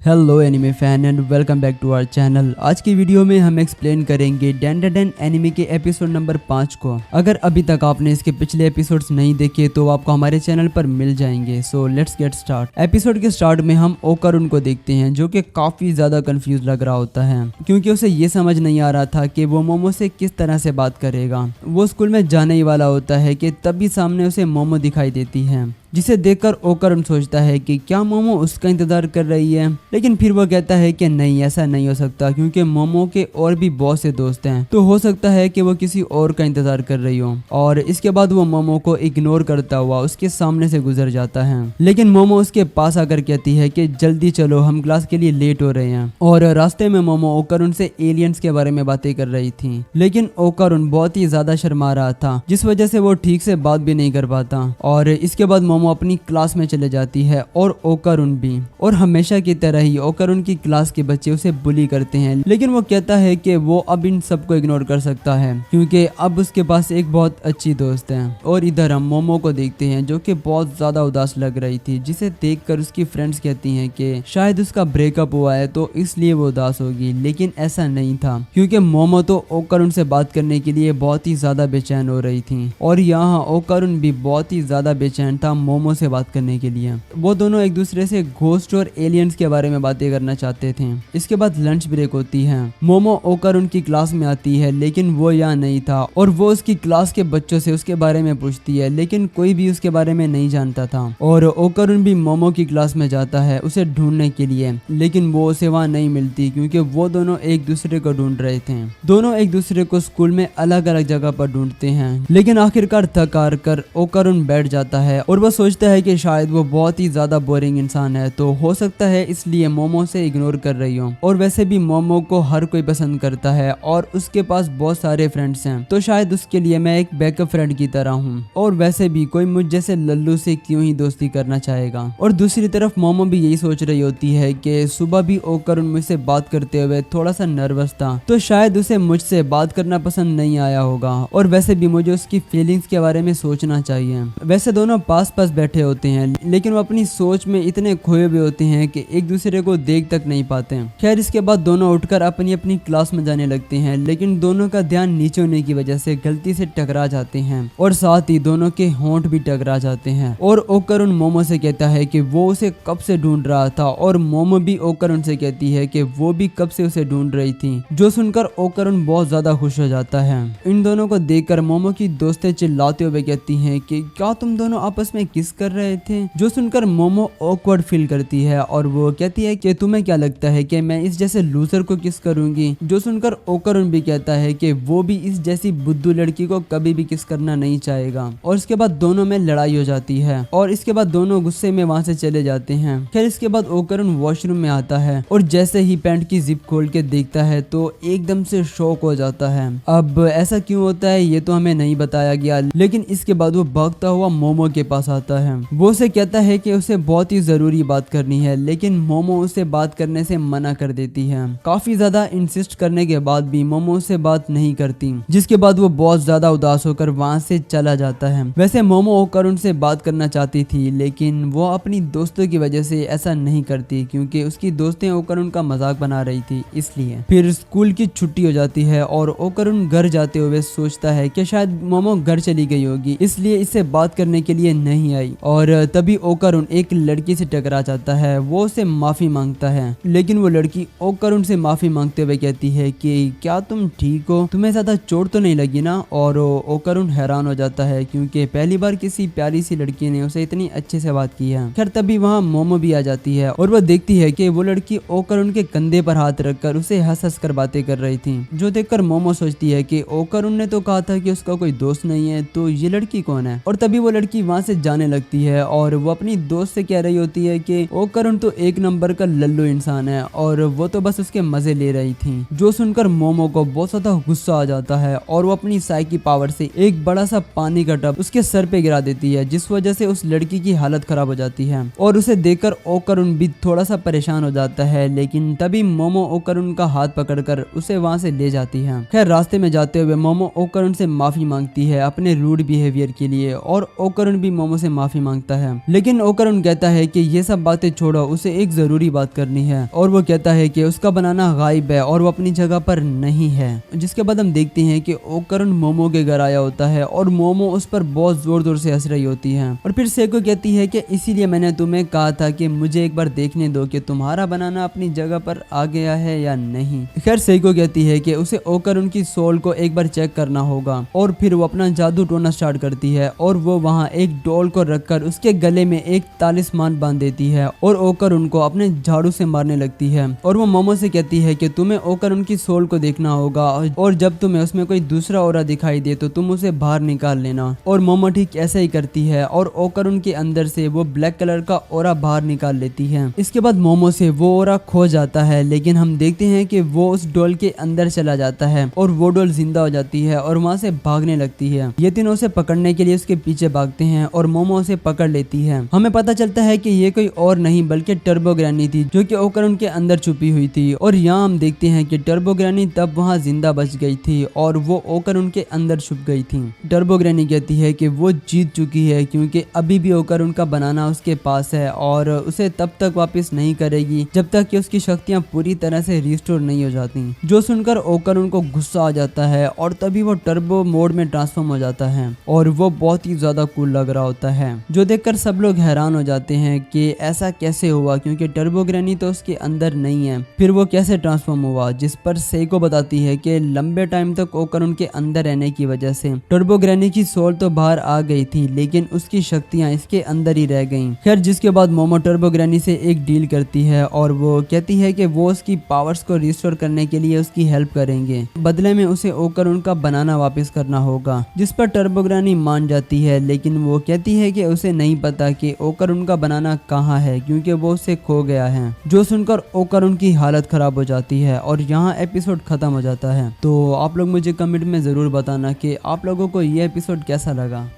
Hello anime fan and welcome back to our channel. आज की video में हम एक्सप्लेन करेंगे डेंडेडन एनिमे के एपिसोड नंबर 5 को। अगर अभी तक आपने इसके पिछले एपिसोड्स नहीं देखे तो आपको हमारे चैनल पर मिल जाएंगे। So let's get start. Episode के स्टार्ट में हम ओकारुन को देखते हैं जो कि काफी ज्यादा कंफ्यूज लग रहा होता है क्योंकि उसे ये समझ नहीं आ रहा था कि वो मोमो से किस तरह से बात करेगा। वो स्कूल में जाने ही वाला होता है कि तभी सामने उसे मोमो दिखाई देती है, जिसे देखकर ओकारुन सोचता है कि क्या मोमो उसका इंतजार कर रही है, लेकिन फिर वो कहता है कि नहीं, ऐसा नहीं हो सकता क्योंकि मोमो के और भी बहुत से दोस्त हैं, तो हो सकता है कि वो किसी और का इंतजार कर रही हो। और इसके बाद वो मोमो को इग्नोर करता हुआ उसके सामने से गुजर जाता है, लेकिन मोमो उसके पास आकर कहती है कि जल्दी चलो, हम क्लास के लिए लेट हो रहे हैं। और रास्ते में मोमो ओकारुन से एलियंस के बारे में बातें कर रही थी, लेकिन ओकारुन बहुत ही ज्यादा शर्मा रहा था जिस वजह से वो ठीक से बात भी नहीं कर पाता। और इसके बाद मोमो अपनी क्लास में चले जाती है और ओकारुन भी। और हमेशा की तरह ही ओकारुन की क्लास के बच्चे उसे बुली करते हैं, लेकिन वो कहता है कि वो अब इन सबको इग्नोर कर सकता है क्योंकि अब उसके पास एक बहुत अच्छी दोस्त है। और इधर हम मोमो को देखते हैं जो कि बहुत ज्यादा उदास लग रही थी, जिसे देखकर उसकी फ्रेंड्स कहती हैं कि शायद उसका ब्रेकअप हुआ है तो इसलिए वो उदास होगी, लेकिन ऐसा नहीं था क्योंकि मोमो तो ओकारुन से बात करने के लिए बहुत ही ज्यादा बेचैन हो रही थी। और यहाँ ओकारुन भी बहुत ही ज्यादा बेचैन था मोमो से बात करने के लिए। वो दोनों एक दूसरे से घोस्ट और एलियंस के बारे में बातें करना चाहते थे। इसके बाद लंच ब्रेक होती है। मोमो ओकारुन की क्लास में आती है, लेकिन वो यहाँ नहीं था और वो उसकी क्लास के बच्चों से उसके बारे में पूछती है, लेकिन कोई भी उसके बारे में नहीं जानता था। और ओकारुन भी मोमो की क्लास में जाता है उसे ढूंढने के लिए, लेकिन वो उसे वहाँ नहीं मिलती क्योंकि वो दोनों एक दूसरे को ढूंढ रहे थे। दोनों एक दूसरे को स्कूल में अलग अलग जगह पर ढूंढते हैं, लेकिन आखिरकार थक हार कर ओकारुन बैठ जाता है और वो सोचता है कि शायद वो बहुत ही ज्यादा बोरिंग इंसान है, तो हो सकता है इसलिए मोमो से इग्नोर कर रही हो। और वैसे भी मोमो को हर कोई पसंद करता है और उसके पास बहुत सारे फ्रेंड्स हैं, तो शायद उसके लिए मैं एक बैकअप फ्रेंड की तरह हूँ। और वैसे भी कोई मुझ जैसे लल्लू से क्यों ही दोस्ती करना चाहेगा। और दूसरी तरफ मोमो भी यही सोच रही होती है कि सुबह भी ओकारुन मुझसे बात करते हुए थोड़ा सा नर्वस था, तो शायद उसे मुझसे बात करना पसंद नहीं आया होगा। और वैसे भी मुझे उसकी फीलिंग्स के बारे में सोचना चाहिए। वैसे दोनों पास पास बैठे होते हैं, लेकिन वो अपनी सोच में इतने खोए हुए होते हैं कि एक दूसरे को देख तक नहीं पाते। खैर इसके बाद दोनों उठकर अपनी अपनी क्लास में जाने लगते हैं, लेकिन दोनों का ध्यान नीचे होने की वजह से गलती से टकरा जाते हैं और साथ ही दोनों के होंठ भी टकरा जाते हैं। और ओकारुन मोमो से कहता है कि वो उसे कब से ढूंढ रहा था, और मोमो भी ओकारुन से कहती है कि वो भी कब से उसे ढूंढ रही थी, जो सुनकर ओकारुन बहुत ज्यादा खुश हो जाता है। इन दोनों को देखकर मोमो की दोस्तें चिल्लाते हुए कहती हैं कि क्या तुम दोनों आपस में किस कर रहे थे, जो सुनकर मोमो ऑकवर्ड फील करती है और वो कहती है कि तुम्हें क्या लगता है कि मैं इस जैसे लूजर को किस करूंगी, जो सुनकर ओकारुन भी कहता है कि वो भी इस जैसी बुद्धू लड़की को कभी भी किस करना नहीं चाहेगा। और इसके बाद दोनों में लड़ाई हो जाती है और इसके बाद दोनों गुस्से में वहां से चले जाते हैं। खैर इसके बाद ओकारुन वॉशरूम में आता है और जैसे ही पैंट की जिप खोल के देखता है तो एकदम से शॉक हो जाता है। अब ऐसा क्यों होता है ये तो हमें नहीं बताया गया, लेकिन इसके बाद वो भागता हुआ मोमो के पास आता है। वो उसे कहता है कि उसे बहुत ही जरूरी बात करनी है, लेकिन मोमो उसे बात करने से मना कर देती है। काफी ज्यादा इंसिस्ट करने के बाद भी मोमो से बात नहीं करती, जिसके बाद वो बहुत ज्यादा उदास होकर वहां से चला जाता है। वैसे मोमो ओकारुन से बात करना चाहती थी, लेकिन वो अपनी दोस्तों की वजह से ऐसा नहीं करती क्योंकि उसकी दोस्तें ओकारुन का मजाक बना रही थी, इसलिए। फिर स्कूल की छुट्टी हो जाती है और ओकारुन घर जाते हुए सोचता है कि शायद मोमो घर चली गई होगी, इसलिए इससे बात करने के लिए नहीं आई। और तभी ओकारुन एक लड़की से टकरा जाता है। वो उसे माफी मांगता है, लेकिन वो लड़की ओकारुन से माफी मांगते हुए कहती है कि क्या तुम ठीक हो, तुम्हें ज्यादा चोट तो नहीं लगी ना। और ओकारुन हैरान हो जाता है क्योंकि पहली बार किसी प्यारी सी लड़की ने उसे इतनी अच्छे से बात की है। खैर तभी वहाँ मोमो भी आ जाती है और वो देखती है कि वो लड़की ओकारुन के कंधे पर हाथ रखकर उसे हंस हंस कर बातें कर रही थी, जो देखकर मोमो सोचती है कि ओकारुन ने तो कहा था कि उसका कोई दोस्त नहीं है, तो ये लड़की कौन है। और तभी वो लड़की वहाँ से जाने लगती है और वो अपनी दोस्त से कह रही होती है कि ओकारुन तो एक नंबर का लल्लू इंसान है और वो तो बस उसके मजे ले रही थी, जो सुनकर मोमो को बहुत ज्यादा गुस्सा आ जाता है और वो अपनी साइकी पावर से एक बड़ा सा पानी का टब उसके सर पे गिरा देती है, जिस वजह से उस लड़की की हालत खराब हो जाती है। और उसे देखकर ओकारुन भी थोड़ा सा परेशान हो जाता है, लेकिन तभी मोमो ओकारुन का हाथ पकड़कर उसे वहां से ले जाती है। खैर रास्ते में जाते हुए मोमो ओकारुन से माफी मांगती है अपने रूड बिहेवियर के लिए, और ओकारुन भी मोमो से माफी मांगता है, लेकिन ओकरुन कहता है कि ये सब बातें छोड़ो, उसे एक जरूरी बात करनी है। और वो कहता है कि उसका बनाना गायब है और वो अपनी जगह पर नहीं है। जिसके बाद हम देखते हैं कि ओकरुन मोमो के घर आया होता है और मोमो उस पर बहुत जोर जोर से हंस रही होती है। और फिर सेको कहती है कि इसीलिए मैंने तुम्हें कहा था कि मुझे एक बार देखने दो कि तुम्हारा बनाना अपनी जगह पर आ गया है या नहीं। खैर सेको कहती है कि उसे ओकरुन की सोल को एक बार चेक करना होगा और फिर वो अपना जादू टोना स्टार्ट करती है और वो वहाँ एक डॉल को रखकर उसके गले में एक तालिस्मान बांध देती है और ओकरुन को अपने झाड़ू से मारने लगती है। और वो मोमो से कहती है कि तुम्हें ओकरुन की सोल को देखना होगा और जब तुम्हें उसमें कोई दूसरा ओरा दिखाई दे तो तुम उसे बाहर निकाल लेना। और मोमो ठीक ऐसा ही करती है और ओकरुन के अंदर से वो ब्लैक कलर का ओरा बाहर निकाल लेती है। इसके बाद मोमो से वो ओरा खो जाता है, लेकिन हम देखते हैं कि वो उस डॉल के अंदर चला जाता है और वो डॉल जिंदा हो जाती है और वहाँ से भागने लगती है। ये तीनों उसे पकड़ने के लिए उसके पीछे भागते हैं और मोमो उसे पकड़ लेती है। हमें पता चलता है कि ये कोई और नहीं बल्कि टर्बो ग्रैनी थी जो कि ओकरुन के अंदर छुपी हुई थी। और यहाँ हम देखते हैं कि टर्बो ग्रैनी तब वहाँ जिंदा बच गई थी और वो ओकरुन के अंदर छुप गई थी। टर्बो ग्रैनी कहती है कि वो जीत चुकी है क्योंकि अभी भी ओकरुन का बनाना उसके पास है और उसे तब तक वापस नहीं करेगी जब तक कि उसकी शक्तियाँ पूरी तरह से रिस्टोर नहीं हो जाती। जो सुनकर ओकरुन को गुस्सा आ जाता है और तभी वो टर्बो मोड में ट्रांसफॉर्म हो जाता है और वो बहुत ही ज्यादा कूल लग रहा होता है, जो देखकर सब लोग हैरान हो जाते हैं कि ऐसा कैसे हुआ क्योंकि टर्बो ग्रैनी तो उसके अंदर नहीं है, फिर वो कैसे ट्रांसफॉर्म हुआ। जिस पर सेको बताती है कि लंबे टाइम तक ओकरुन के अंदर रहने की वजह से टर्बो ग्रैनी की सोल तो बाहर आ गई थी लेकिन उसकी शक्तियां इसके अंदर ही रह गईं। खैर जिसके बाद मोमो टर्बो ग्रैनी से एक डील करती है और वो कहती है कि वो उसकी पावर्स को रिस्टोर करने के लिए उसकी हेल्प करेंगे, बदले में उसे ओकरुन का बनाना वापस करना होगा। जिस पर टर्बो ग्रैनी मान जाती है, लेकिन वो कहती है कि उसे नहीं पता कि ओकरुन का बनाना कहाँ है क्योंकि वो उसे खो गया है। जो सुनकर ओकरुन की हालत खराब हो जाती है और यहाँ एपिसोड खत्म हो जाता है। तो आप लोग मुझे कमेंट में जरूर बताना कि आप लोगों को ये एपिसोड कैसा लगा।